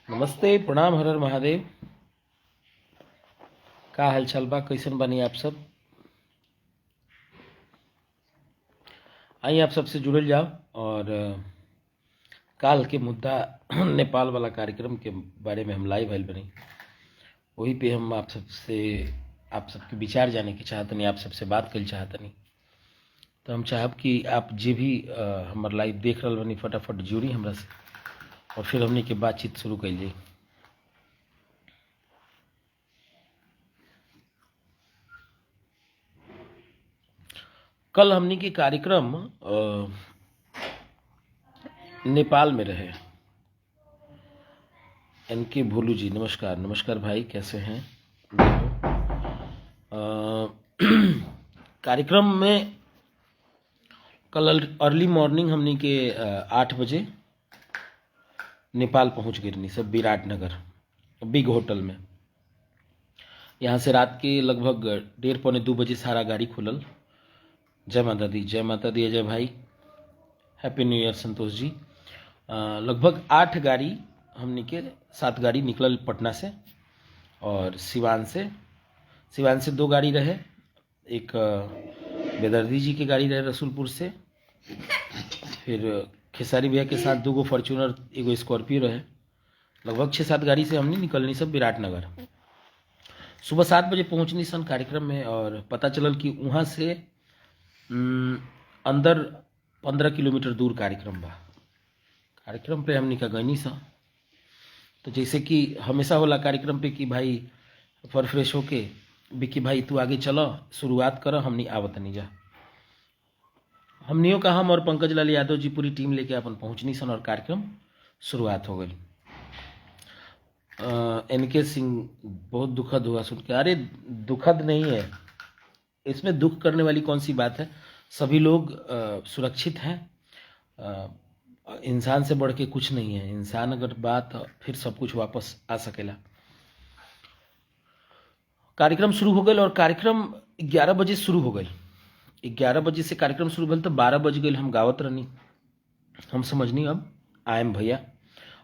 नमस्ते, प्रणाम, हर हर महादेव। का हालचाल बा? कैसन बनी आप सब? आइए आप सबसे जुड़ल जाओ और काल के मुद्दा नेपाल वाला कार्यक्रम के बारे में हम लाइव आइल बनी। वही पे हम आप सबके विचार जाने के चाहतनी, आप सबसे बात कर चाहतनी। तो हम चाहब कि आप जे भी हमार लाइव देख रहा बनी फटाफट जुड़ी हमरा से और फिर हमने के बातचीत शुरू कर जाए। कल हमने के कार्यक्रम नेपाल में रहे। एनके भोलू जी, नमस्कार। नमस्कार भाई, कैसे हैं? कार्यक्रम में कल अर्ली मॉर्निंग हमने के 8 बजे नेपाल पहुंच गए नहीं सब, विराटनगर बिग होटल में। यहाँ से रात के लगभग 1:30-2 बजे सारा गाड़ी खुलल। जय माता दी, जय माता दी अजय भाई, happy new year Santosh ji. लगभग 8 गाड़ी हमने के 7 गाड़ी निकलल पटना से और सिवान से 2 गाड़ी रहे। एक बेदर्दी जी की गाड़ी रहे रसूलपुर से, फिर खेसारी भैया के साथ 2 फॉर्च्यूनर, 1 स्कॉर्पियो रहे। लगभग 6-7 गाड़ी से हमने निकलनी सब विराटनगर। सुबह 7 बजे पहुँचनी सन कार्यक्रम में और पता चलल कि वहाँ से अंदर 15 किलोमीटर दूर कार्यक्रम बा। कार्यक्रम पे हमने का गनी सा, तो जैसे कि हमेशा होला कार्यक्रम पे कि भाई फर फ्रेश होके बिकी भाई तू आगे चलो, शुरुआत करो, हमनी आवत नहीं जा। हमनियों का हम और पंकज लाल यादव जी पूरी टीम लेके अपन पहुंचनी सन और कार्यक्रम शुरुआत हो गई। एनके सिंह, बहुत दुखद हुआ सुन के। अरे दुखद नहीं है, इसमें दुख करने वाली कौन सी बात है? सभी लोग सुरक्षित हैं। इंसान से बढ़ के कुछ नहीं है। इंसान अगर बात फिर सब कुछ वापस आ सकेला। कार्यक्रम शुरू हो गए और कार्यक्रम 11 बजे शुरू हो गई। 11 बजे से कार्यक्रम शुरू भल तो 12 बज गए हम गावत रहनी। हम समझनी अब आयम भैया।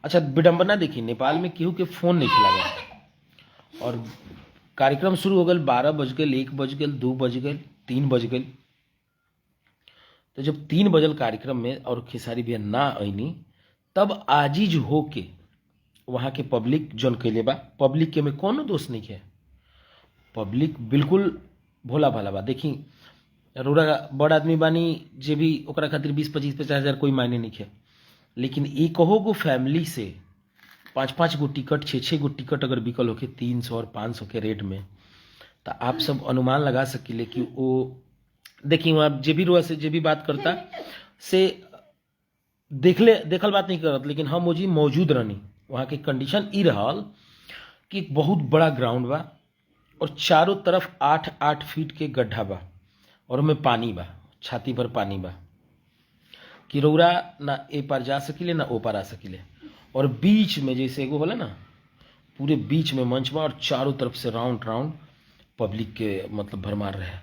अच्छा विडम्बना देखी, नेपाल में केहू के फोन नहीं खिला गया और कार्यक्रम शुरू हो गए। 12 बज गए, 1 बज गए, 2 बज गए, 3 बज गए। तो जब 3 बजल कार्यक्रम में और खेसारी भैया ना आईनी, तब आजीज हो के वहाँ के पब्लिक जोन कैले बा, पब्लिक के में कोनो दोष नहीं है। पब्लिक बिल्कुल भोला भाला बा। देखी रोरा बड़ आदमी बानी जे भी ओकरा खातिर 20-25-50 हज़ार कोई मायने नहीं है, लेकिन एक गो फैमिली से 5-5 गो टिकट, 6-6 गो टिकट अगर बिकल होके 300 और 500 के रेट में, तो आप सब अनुमान लगा सकिले कि वो देखिए वहाँ जे भी रुआ से जे भी बात करता से देखल बात नहीं करत, लेकिन हम वो जी मौजूद रहनी। वहाँ की कंडीशन ई रहल कि एक बहुत बड़ा ग्राउंड बा और चारों तरफ 8-8 फीट के गड्ढा बा और उनमें पानी बा, छाती भर पानी बा कि रौरा ना ए पार जा सकिले ना ओ पार आ सकिले। और बीच में जैसे एगो होला ना, पूरे बीच में मंच बा और चारों तरफ से राउंड राउंड पब्लिक के मतलब भरमार रहे।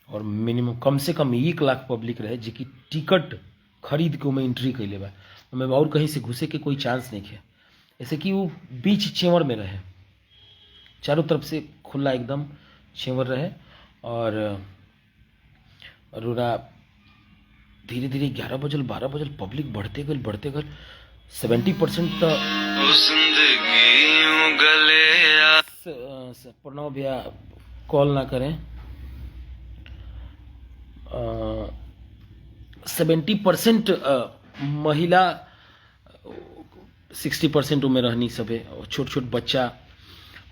और मिनिमम कम से कम 1 लाख पब्लिक रहे जो कि टिकट खरीद के उमें एंट्री कैले बा। उमें और कहीं से घुसे के कोई चांस नहीं है। ऐसे कि वो बीच चेवर में रहे, चारों तरफ से खुला एकदम चेवर रहे। और रोरा धीरे धीरे 11 बजल 12 बजल पब्लिक बढ़ते गल 70% तो प्रणव भैया कॉल ना करें। 70% महिला, 60% उमें रहनी सब है और छोट छोट बच्चा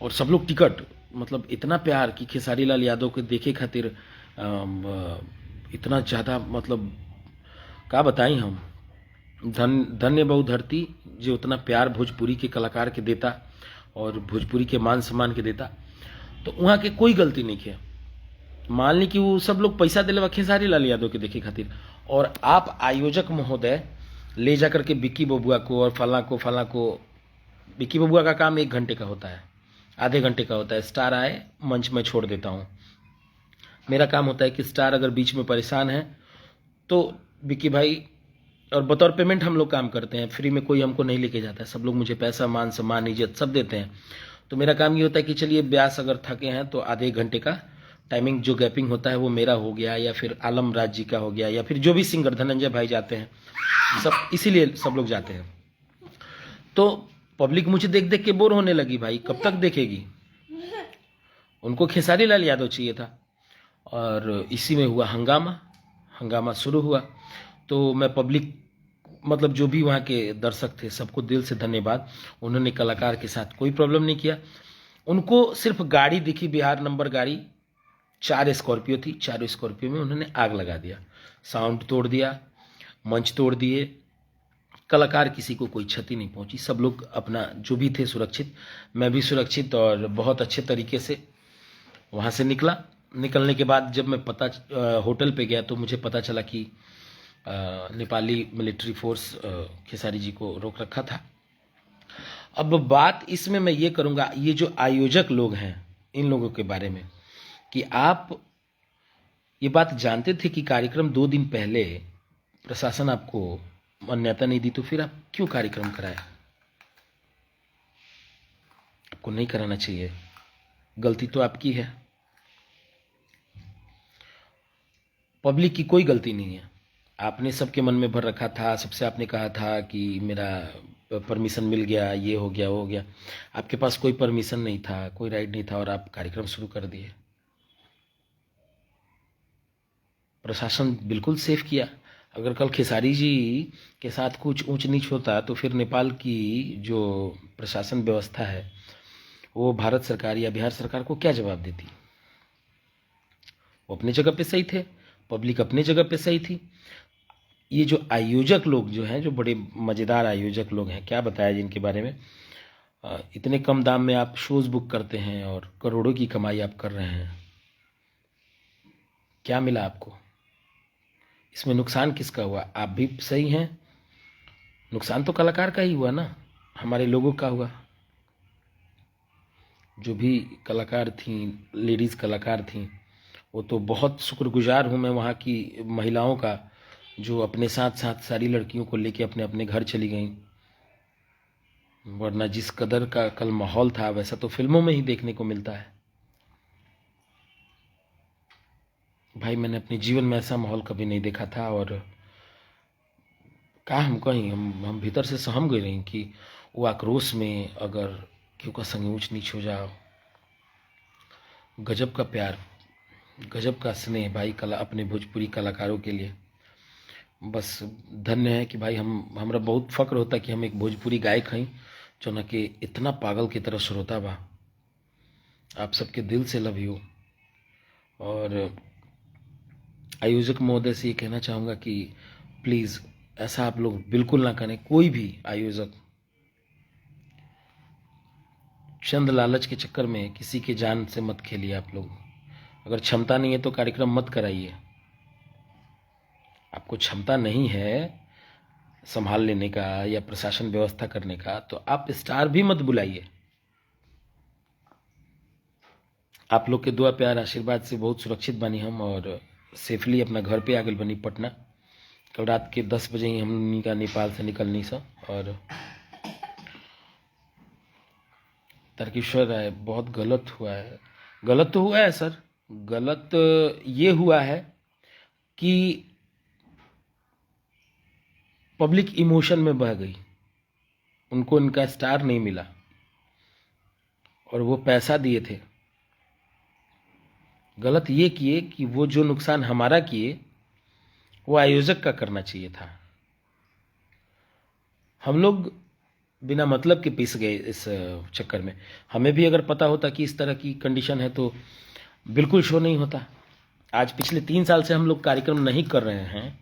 और सब लोग टिकट, मतलब इतना प्यार कि खेसारी लाल यादव के देखे खातिर इतना ज़्यादा, मतलब का बताई हम। धन्य बहु धरती जो उतना प्यार भोजपुरी के कलाकार के देता और भोजपुरी के मान सम्मान के देता। तो वहाँ के कोई गलती नहीं है। मान ली कि वो सब लोग पैसा दिले खेसारी लाल यादव के देखे खातिर, और आप आयोजक महोदय ले जाकर के बिक्की बबुआ को और फला को बिक्की बबुआ का काम 1 घंटे का होता है, आधे घंटे का होता है। स्टार आए मंच में छोड़ देता हूँ। मेरा काम होता है कि स्टार अगर बीच में परेशान है तो बिक्की भाई और बतौर पेमेंट हम लोग काम करते हैं, फ्री में कोई हमको नहीं लेके जाता है, सब लोग मुझे पैसा, मान सम्मान, इज्जत सब देते हैं। तो मेरा काम ये होता है कि चलिए ब्यास अगर थके हैं तो आधे घंटे का टाइमिंग जो गैपिंग होता है वो मेरा हो गया, या फिर आलम राज जी का हो गया, या फिर जो भी सिंगर धनंजय भाई जाते हैं, सब इसीलिए सब लोग जाते हैं। तो पब्लिक मुझे देख देख के बोर होने लगी, भाई कब तक देखेगी। उनको खेसारी लाल यादव चाहिए था, और इसी में हुआ हंगामा। हंगामा शुरू हुआ तो मैं पब्लिक, मतलब जो भी वहाँ के दर्शक थे, सबको दिल से धन्यवाद। उन्होंने कलाकार के साथ कोई प्रॉब्लम नहीं किया। उनको सिर्फ गाड़ी दिखी, बिहार नंबर गाड़ी, 4 स्कॉर्पियो थी, 4 स्कॉर्पियो में उन्होंने आग लगा दिया, साउंड तोड़ दिया, मंच तोड़ दिए। कलाकार किसी को कोई क्षति नहीं पहुंची, सब लोग अपना जो भी थे सुरक्षित, मैं भी सुरक्षित, और बहुत अच्छे तरीके से वहाँ से निकला। निकलने के बाद जब मैं होटल पे गया तो मुझे पता चला कि नेपाली मिलिट्री फोर्स खेसारी जी को रोक रखा था। अब बात इसमें मैं ये करूँगा, ये जो आयोजक लोग हैं, इन लोगों के बारे में, कि आप ये बात जानते थे कि कार्यक्रम 2 दिन पहले प्रशासन आपको मान्यता नहीं दी, तो फिर आप क्यों कार्यक्रम कराया? आपको नहीं कराना चाहिए, गलती तो आपकी है, पब्लिक की कोई गलती नहीं है। आपने सबके मन में भर रखा था, सबसे आपने कहा था कि मेरा परमिशन मिल गया, ये हो गया, वो हो गया। आपके पास कोई परमिशन नहीं था, कोई राइट नहीं था, और आप कार्यक्रम शुरू कर दिए। प्रशासन बिल्कुल सेफ किया। अगर कल खेसारी जी के साथ कुछ ऊंच नीच होता तो फिर नेपाल की जो प्रशासन व्यवस्था है वो भारत सरकार या बिहार सरकार को क्या जवाब देती? वो अपने जगह पे सही थे, पब्लिक अपने जगह पे सही थी। ये जो आयोजक लोग जो हैं, जो बड़े मज़ेदार आयोजक लोग हैं, क्या बताया जिनके बारे में। इतने कम दाम में आप शोज़ बुक करते हैं और करोड़ों की कमाई आप कर रहे हैं, क्या मिला आपको? इसमें नुकसान किसका हुआ? आप भी सही हैं, नुकसान तो कलाकार का ही हुआ ना, हमारे लोगों का हुआ। जो भी कलाकार थीं, लेडीज़ कलाकार थीं, वो तो बहुत शुक्रगुजार हूँ मैं वहाँ की महिलाओं का, जो अपने साथ साथ सारी लड़कियों को लेके अपने अपने घर चली गईं। वरना जिस कदर का कल माहौल था वैसा तो फिल्मों में ही देखने को मिलता है। भाई मैंने अपने जीवन में ऐसा माहौल कभी नहीं देखा था, और क्या हम कहीं, हम भीतर से सहम गए रही कि वो आक्रोश में अगर क्यों का संग ऊंच नीच हो जाओ। गजब का प्यार, गजब का स्नेह भाई कला अपने भोजपुरी कलाकारों के लिए। बस धन्य है कि भाई हमरा बहुत फक्र होता कि हम एक भोजपुरी गायक हई जो न कि इतना पागल की तरह श्रोता बा। आप सबके दिल से लव यू। और आयोजक महोदय से ये कहना चाहूँगा कि प्लीज़ ऐसा आप लोग बिल्कुल ना करें। कोई भी आयोजक चंद लालच के चक्कर में किसी के जान से मत खेलिए। आप लोग अगर क्षमता नहीं है तो कार्यक्रम मत कराइए। आपको क्षमता नहीं है संभाल लेने का या प्रशासन व्यवस्था करने का तो आप स्टार भी मत बुलाइए। आप लोग के दुआ प्यार आशीर्वाद से बहुत सुरक्षित बनी हम, और सेफली अपना घर पे आ गए बनी पटना। कल रात के 10 बजे ही हमनी का नेपाल से निकलनी सा। और तारकेश्वर राय बहुत गलत हुआ है। गलत तो हुआ है सर, गलत ये हुआ है कि पब्लिक इमोशन में बह गई, उनको इनका स्टार नहीं मिला और वो पैसा दिए थे। गलत ये किए कि वो जो नुकसान हमारा किए वो आयोजक का करना चाहिए था। हम लोग बिना मतलब के पिस गए इस चक्कर में। हमें भी अगर पता होता कि इस तरह की कंडीशन है तो बिल्कुल शो नहीं होता। आज पिछले 3 साल से हम लोग कार्यक्रम नहीं कर रहे हैं,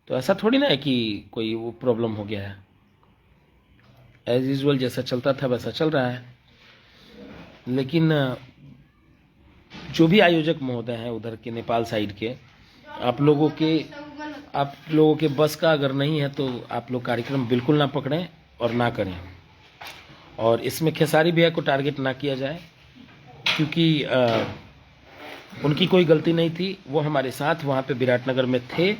तो ऐसा थोड़ी ना है कि कोई वो प्रॉब्लम हो गया है। एज यूजुअल जैसा चलता था वैसा चल रहा है। लेकिन जो भी आयोजक महोदय हैं उधर के नेपाल साइड के, आप लोगों के बस का अगर नहीं है तो आप लोग कार्यक्रम बिल्कुल ना पकड़ें और ना करें। और इसमें खेसारी भैया को टारगेट ना किया जाए, क्योंकि उनकी कोई गलती नहीं थी। वो हमारे साथ वहाँ पे विराटनगर में थे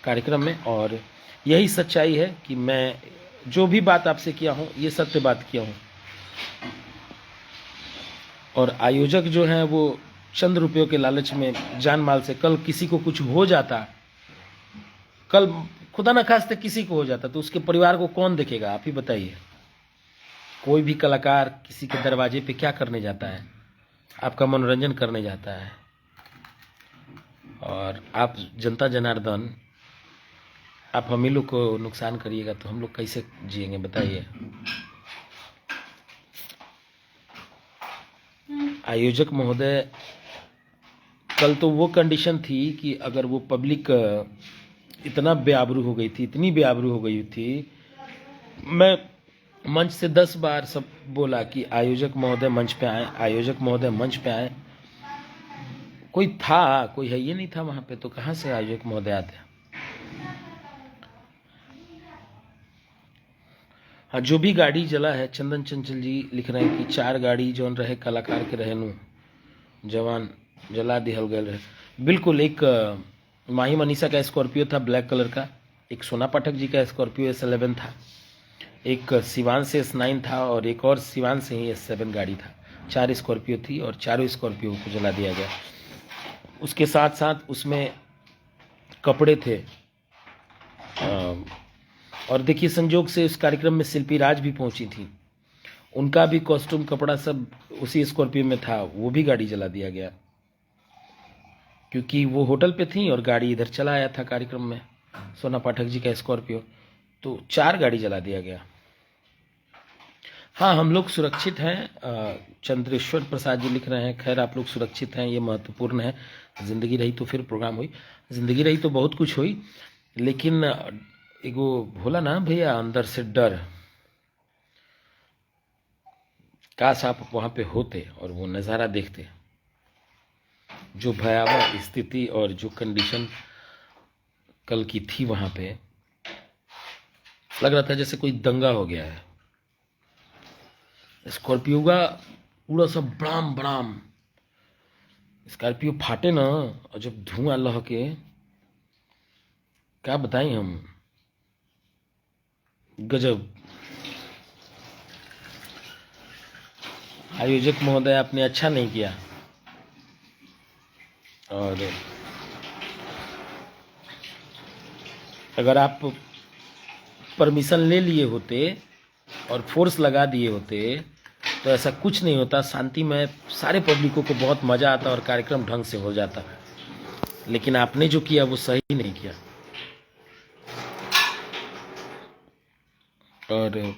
कार्यक्रम में, और यही सच्चाई है कि मैं जो भी बात आपसे किया हूँ ये सत्य बात किया हूँ। और आयोजक जो हैं वो चंद रुपयों के लालच में जान माल से, कल किसी को कुछ हो जाता, कल खुदा न खास्ते किसी को हो जाता तो उसके परिवार को कौन देखेगा, आप ही बताइए। कोई भी कलाकार किसी के दरवाजे पे क्या करने जाता है, आपका मनोरंजन करने जाता है। और आप जनता जनार्दन, आप हम ही लोग को नुकसान करिएगा तो हम लोग कैसे जिएंगे बताइए। आयोजक महोदय, कल तो वो कंडीशन थी कि अगर वो पब्लिक इतना बेआबरू हो गई थी, इतनी बेआबरू हो गई थी, मैं मंच से 10 बार सब बोला कि आयोजक महोदय मंच पे आए, आयोजक महोदय मंच पे आए। कोई था, कोई है ये नहीं था वहां पे, तो कहाँ से आयोजक महोदय आते। हाँ, जो भी गाड़ी जला है, चंदन चंचल जी लिख रहे हैं कि 4 गाड़ी जौन रहे कलाकार के रहनु जवान जला दिहल गए रहे। बिल्कुल, एक माही मनीषा का स्कॉर्पियो था ब्लैक कलर का, एक सोना पाठक जी का स्कॉर्पियो S11 था, एक सिवान से S9 था और एक और सिवान से ही S7 गाड़ी था। 4 स्कॉर्पियो थी और चारों स्कॉर्पियो को जला दिया गया। उसके साथ साथ उसमें कपड़े थे। और देखिए, संजोग से इस कार्यक्रम में शिल्पी राज भी पहुंची थी, उनका भी कॉस्ट्यूम कपड़ा सब उसी स्कॉर्पियो में था, वो भी गाड़ी जला दिया गया क्योंकि वो होटल पे थी और गाड़ी इधर चला आया था कार्यक्रम में, सोना पाठक जी का स्कॉर्पियो। तो 4 गाड़ी जला दिया गया। हाँ, हम लोग सुरक्षित हैं, चंद्रेश्वर प्रसाद जी लिख रहे हैं, खैर आप लोग सुरक्षित हैं ये महत्वपूर्ण है। जिंदगी रही तो फिर प्रोग्राम हुई, जिंदगी रही तो बहुत कुछ हुई, लेकिन एगो भोला ना भैया अंदर से डर। काश आप वहां पे होते और वो नज़ारा देखते, जो भयावह स्थिति और जो कंडीशन कल की थी वहां पे, लग रहा था जैसे कोई दंगा हो गया है। स्कॉर्पियो का पूरा सब ब्राम ब्राम, स्कॉर्पियो फाटे ना, और जब धुआं लहके, क्या बताएं हम, गजब। आयोजक महोदय, आपने अच्छा नहीं किया। और अगर आप परमिशन ले लिए होते और फोर्स लगा दिए होते तो ऐसा कुछ नहीं होता, शांति में सारे पब्लिकों को बहुत मजा आता और कार्यक्रम ढंग से हो जाता। लेकिन आपने जो किया वो सही नहीं किया। और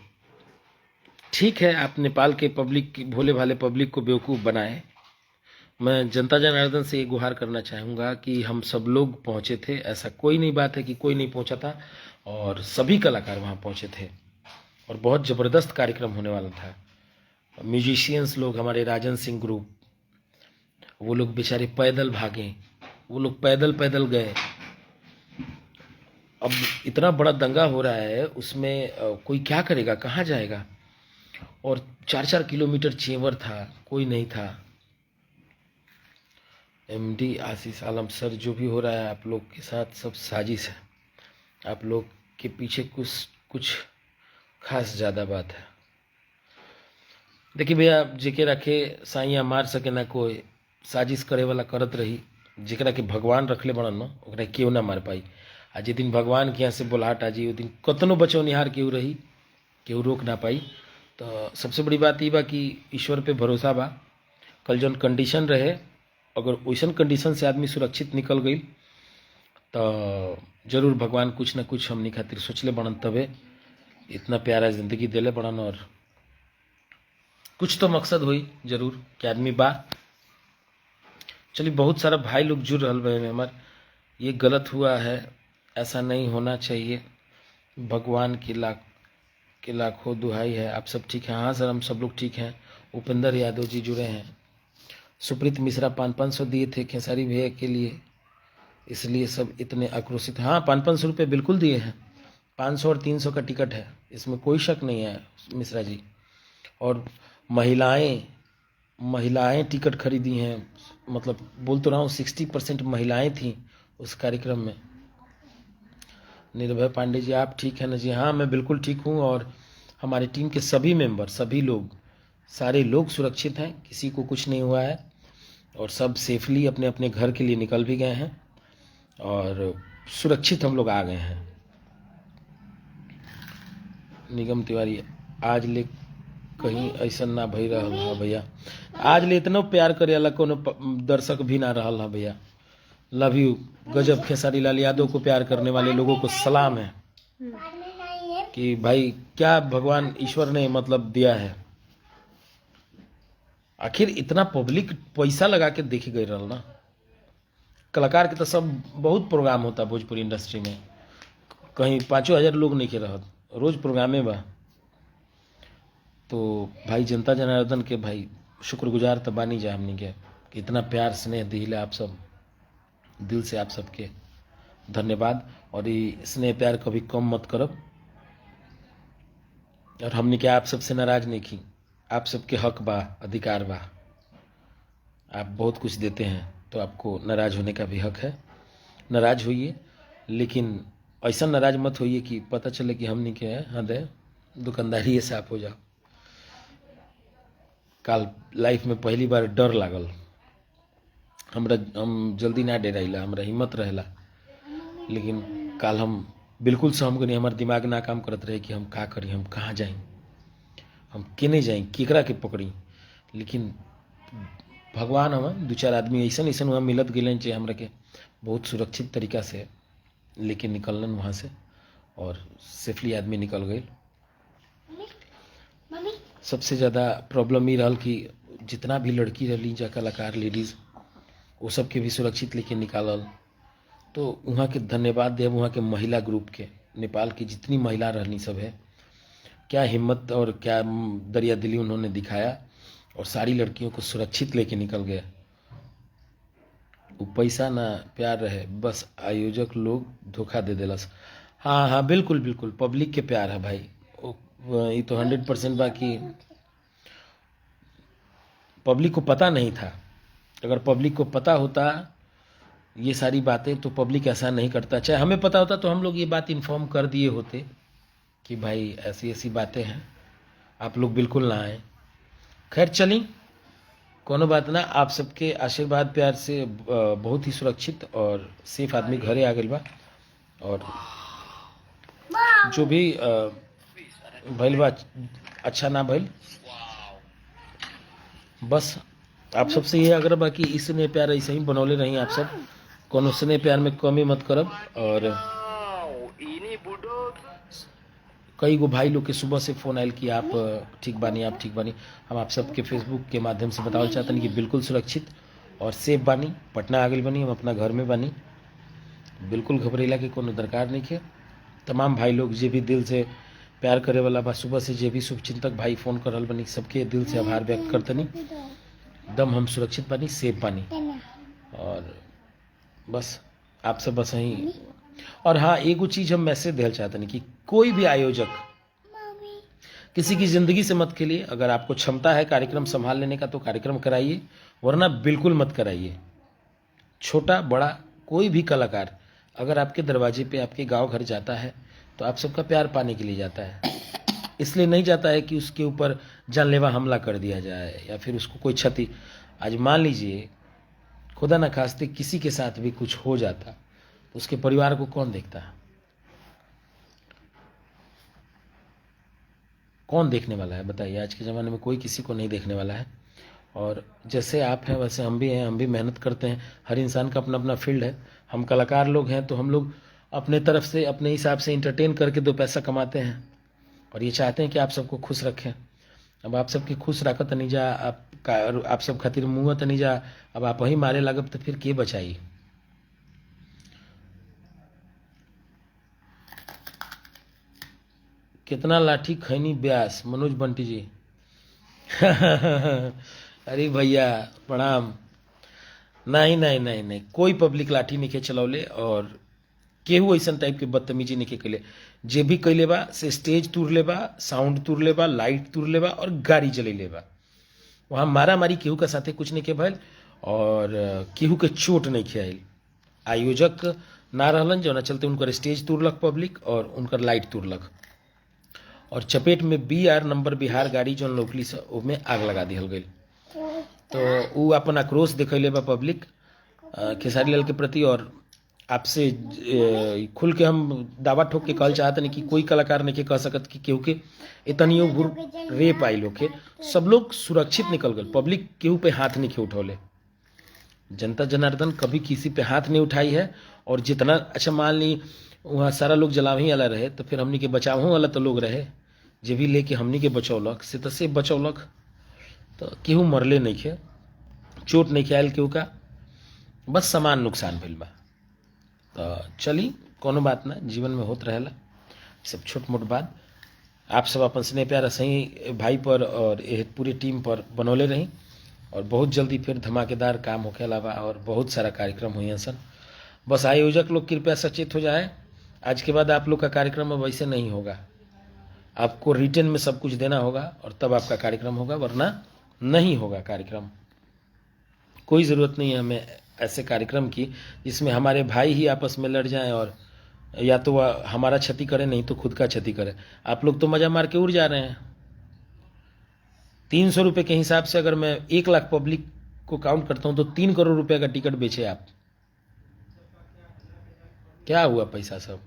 ठीक है, आप नेपाल के पब्लिक, भोले भाले पब्लिक को बेवकूफ़ बनाए। मैं जनता जनार्दन से ये गुहार करना चाहूँगा कि हम सब लोग पहुँचे थे, ऐसा कोई नहीं बात है कि कोई नहीं पहुँचा था, और सभी कलाकार वहाँ पहुँचे थे और बहुत ज़बरदस्त कार्यक्रम होने वाला था। म्यूजिशियंस लोग, हमारे राजन सिंह ग्रुप, वो लोग बेचारे पैदल भागे, वो लोग पैदल पैदल गए। अब इतना बड़ा दंगा हो रहा है, उसमें कोई क्या करेगा, कहाँ जाएगा। और 4-4 किलोमीटर चेवर था, कोई नहीं था। MD आशीष आलम सर, जो भी हो रहा है आप लोग के साथ सब साजिश है, आप लोग के पीछे कुछ खास ज़्यादा बात है। देखिए भैया, जेके रखे साइया मार सके ना कोई, साजिश करे वाला करत रही, जेकरा के भगवान रखले बड़न न ओकरा केहू ना मार पाई। आ जे दिन भगवान के यहाँ से बुलाहट आ जी, वो दिन कतनो बचौनिहार केहू रही, केहू रोक ना पाई। तो सबसे बड़ी बात ये बा कि ईश्वर पे भरोसा बा। कल जौन कंडीशन रहे, अगर वैसन कंडीशन से आदमी सुरक्षित निकल गई तो जरूर भगवान कुछ ना कुछ हमनी खातिर सोचले बड़न, तबे इतना प्यारा जिंदगी देले बड़न। और कुछ तो मकसद हुई जरूर कि आदमी बा। चलिए, बहुत सारा भाई लोग जुड़ रहा है हमार, ये गलत हुआ है, ऐसा नहीं होना चाहिए, भगवान की लाखों दुहाई है। आप सब ठीक हैं? हाँ सर, हम सब लोग ठीक हैं। उपेंद्र यादव जी जुड़े हैं। सुप्रीत मिश्रा 500 दिए थे खेसारी भैया के लिए, इसलिए सब इतने आक्रोशित। हाँ, 500 रुपये बिल्कुल दिए हैं। 500 और 300 का टिकट है, इसमें कोई शक नहीं है मिश्रा जी। और महिलाएं टिकट खरीदी हैं, मतलब बोल तो रहा हूँ 60% महिलाएं थीं उस कार्यक्रम में। निर्भय पांडे जी, आप ठीक है ना जी? हाँ, मैं बिल्कुल ठीक हूँ और हमारी टीम के सभी मेंबर, सभी लोग, सारे लोग सुरक्षित हैं, किसी को कुछ नहीं हुआ है और सब सेफली अपने अपने घर के लिए निकल भी गए हैं और सुरक्षित हम लोग आ गए हैं। निगम तिवारी, आज ले कहीं ऐसा ना भई रहल है भैया, आज ले इतना प्यार करे वाला कोनो दर्शक भी ना रहल है भैया। Love you. गजब, खेसारी लाल यादव को प्यार करने वाले लोगों को सलाम है कि भाई क्या भगवान ईश्वर ने मतलब दिया है। आखिर इतना पब्लिक पैसा लगा के देखे गए रहल ना। कलाकार के तो सब बहुत प्रोग्राम होता भोजपुरी इंडस्ट्री में, कहीं 5,000 लोग नहीं के रहत, रोज प्रोग्रामे बा। तो भाई जनता जनार्दन के भाई शुक्रगुजार तो बानी जा हमनी के कि इतना प्यार स्नेह दिले आप सब, दिल से आप सबके धन्यवाद। और ये स्नेह प्यार कभी कम मत करब और हमने के आप सबसे नाराज नहीं की। आप सबके हक बा, अधिकार बा, आप बहुत कुछ देते हैं तो आपको नाराज होने का भी हक है। नाराज होइए, लेकिन ऐसा नाराज मत होइए कि पता चले कि हमने के हद है दुकानदारी से आप हो जाओ। काल लाइफ में पहली बार डर लागल हमरा, हम जल्दी ना डराइला, हमरा हिम्मत रहेला, लेकिन काल हम बिल्कुल सहम गनी। हमार दिमाग ना काम करत रहे कि हम का करी, हम कहाँ जाई, हम केने जाई, केकरा के पकड़ी। लेकिन भगवान हम 2-4 आदमी ऐसा ऐसा वहाँ मिलत गए जे हमरा के बहुत सुरक्षित तरीका से लेके निकलन वहाँ से और सेफली आदमी निकल गए। सबसे ज़्यादा प्रॉब्लम ये रहल कि जितना भी लड़की रही जा कलाकार लेडीज़, वो सब के भी सुरक्षित लेके निकालल। तो वहाँ के धन्यवाद देव वहाँ के महिला ग्रुप के, नेपाल की जितनी महिला रहनी सब है, क्या हिम्मत और क्या दरिया दिली उन्होंने दिखाया और सारी लड़कियों को सुरक्षित लेके निकल गए। वो पैसा ना प्यार रहे, बस आयोजक लोग धोखा दे दिलस। हाँ हाँ बिल्कुल बिल्कुल, पब्लिक के प्यार है भाई, ये तो 100% बाकी पब्लिक को पता नहीं था। अगर पब्लिक को पता होता ये सारी बातें तो पब्लिक ऐसा नहीं करता। चाहे हमें पता होता तो हम लोग ये बात इन्फॉर्म कर दिए होते कि भाई ऐसी ऐसी बातें हैं, आप लोग बिल्कुल ना आए। खैर चली, कोनो बात ना, आप सबके आशीर्वाद प्यार से बहुत ही सुरक्षित और सेफ आदमी घरे आ गइल बा। और जो भी भइल बा अच्छा ना भइल, बस आप सबसे ये आग्रह बा कि इस स्नेह प्यार ऐसे ही बनौले रही। आप सब कोनो स्नेह प्यार में कमी मत करब। और कई गो भाई लोग के सुबह से फ़ोन आयल कि आप ठीक बानी, आप ठीक बानी। हम आप सबके फेसबुक के माध्यम से बतावल चाहतनी कि बिल्कुल सुरक्षित और सेफ बानी, पटना आ गइल बानी, हम अपना घर में बानी, बिल्कुल घबरेला के कोनो दरकार नहीं है। तमाम भाई लोग जे भी दिल से प्यार करे वाला बा, सुबह से जे भी शुभचिंतक भाई फ़ोन कर रहल बनी, सबके दिल से आभार व्यक्त करतनी। दम हम सुरक्षित बानी, सेफ बानी और बस आप सब बस यहीं। और हाँ, एगो चीज़ हम मैसेज देना चाहते हैं कि कोई भी आयोजक किसी की ज़िंदगी से मत खेलिए। अगर आपको क्षमता है कार्यक्रम संभाल लेने का तो कार्यक्रम कराइए, वरना बिल्कुल मत कराइए। छोटा बड़ा कोई भी कलाकार अगर आपके दरवाजे पे आपके गांव घर जाता है तो आप सबका प्यार पाने के लिए जाता है, इसलिए नहीं जाता है कि उसके ऊपर जानलेवा हमला कर दिया जाए या फिर उसको कोई क्षति। आज मान लीजिए खुदा न खास्ते किसी के साथ भी कुछ हो जाता तो उसके परिवार को कौन देखता है, कौन देखने वाला है बताइए। आज के ज़माने में कोई किसी को नहीं देखने वाला है। और जैसे आप हैं वैसे हम भी हैं, हम भी मेहनत करते हैं। हर इंसान का अपना अपना फील्ड है। हम कलाकार लोग हैं तो हम लोग अपने तरफ से अपने हिसाब से इंटरटेन करके 2 पैसा कमाते हैं और ये चाहते हैं कि आप सबको खुश रखें। अब आप सबके खुश रखत नहीं जा, आप सब खातिर मुँह नहीं जा, अब आप वही मारे लागब तो फिर के बचाई। कितना लाठी खैनी ब्यास, मनोज बंटी जी। अरे भैया प्रणाम। नहीं नहीं नहीं नहीं, कोई पब्लिक लाठी नहीं के चलौले और केहू ऐसा टाइप के बदतमीजी नहीं के कैले। जे भी कैले बा से स्टेज तूर ले बा, साउंड तूर ले बा, लाइट तूर ले बा और गाड़ी जले ले बा। वहाँ मारा मारी केहू के साथे कुछ नहीं के भइल और केहू के चोट नहीं खियाइल। आयोजक ना रहलन, जो चलते उनकर स्टेज तुरलक पब्लिक और उनकर लाइट तुरलक और चपेट में BR नंबर बिहार गाड़ी जौन लोकली से ओमे आग लगा दिहल गई। तो वो अपन आक्रोश दिखैले बा पब्लिक खेसारी लाल के प्रति। और आपसे खुल के हम दावा ठोक के कहल चाहते नहीं कि कोई कलाकार नहीं के कह सकत कि केहू के इतनी रेप आई लोग के, सब लोग सुरक्षित निकल गए, पब्लिक केहू पे हाथ नहीं के उठौले। जनता जनार्दन कभी किसी पे हाथ नहीं उठाई है। और जितना अच्छा मान ली वहाँ सारा लोग जलावही वाला रहे तो फिर हमनी के बचावों वाला तो लोग रहे, जे भी लेके हमनी के बचौलक से तो से बचौलक, तो केहू मरले नहीं खे, चोट नहीं आयल केहू का, बस सामान नुकसान भेल बा। तो चली कोनो बात ना, जीवन में होत रहेला सब छोट मोट बात। आप सब अपन स्नेह प्यार सही भाई पर और पूरी टीम पर बनौले रही और बहुत जल्दी फिर धमाकेदार काम होके अलावा और बहुत सारा कार्यक्रम हुए हैं सर। बस आयोजक लोग कृपया सचेत हो जाए, आज के बाद आप लोग का कार्यक्रम अब वैसे नहीं होगा, आपको रिटर्न में सब कुछ देना होगा और तब आपका कार्यक्रम होगा, वरना नहीं होगा कार्यक्रम। कोई ज़रूरत नहीं है हमें ऐसे कार्यक्रम की जिसमें हमारे भाई ही आपस में लड़ जाएं और या तो वह हमारा क्षति करे नहीं तो खुद का क्षति करे। आप लोग तो मजा मार के उड़ जा रहे हैं। 300 रुपये के हिसाब से अगर मैं 1 लाख पब्लिक को काउंट करता हूं तो 3 करोड़ रुपए का टिकट बेचे आप, क्या हुआ पैसा सब।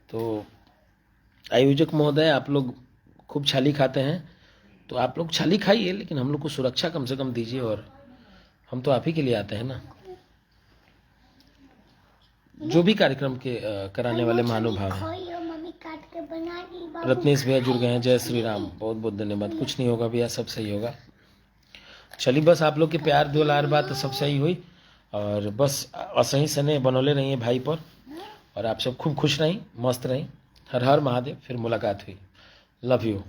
तो आयोजक महोदय आप लोग खूब छाली खाते हैं तो आप लोग छाली खाइए, लेकिन हम लोग को सुरक्षा कम से कम दीजिए, और हम तो आप ही के लिए आते हैं ना। जो भी कार्यक्रम के कराने वाले महानुभाव हैं, रत्नेश भैया जुड़ गए हैं, जय श्री राम, बहुत बहुत धन्यवाद। कुछ नहीं होगा भैया, सब सही होगा। चलिए बस आप लोग के प्यार दुलार बात सब सही हुई और बस असही सने बनौले रहिए भाई पर, और आप सब खूब खुश रहीं, मस्त रहीं। हर हर महादेव। फिर मुलाकात हुई। Love you.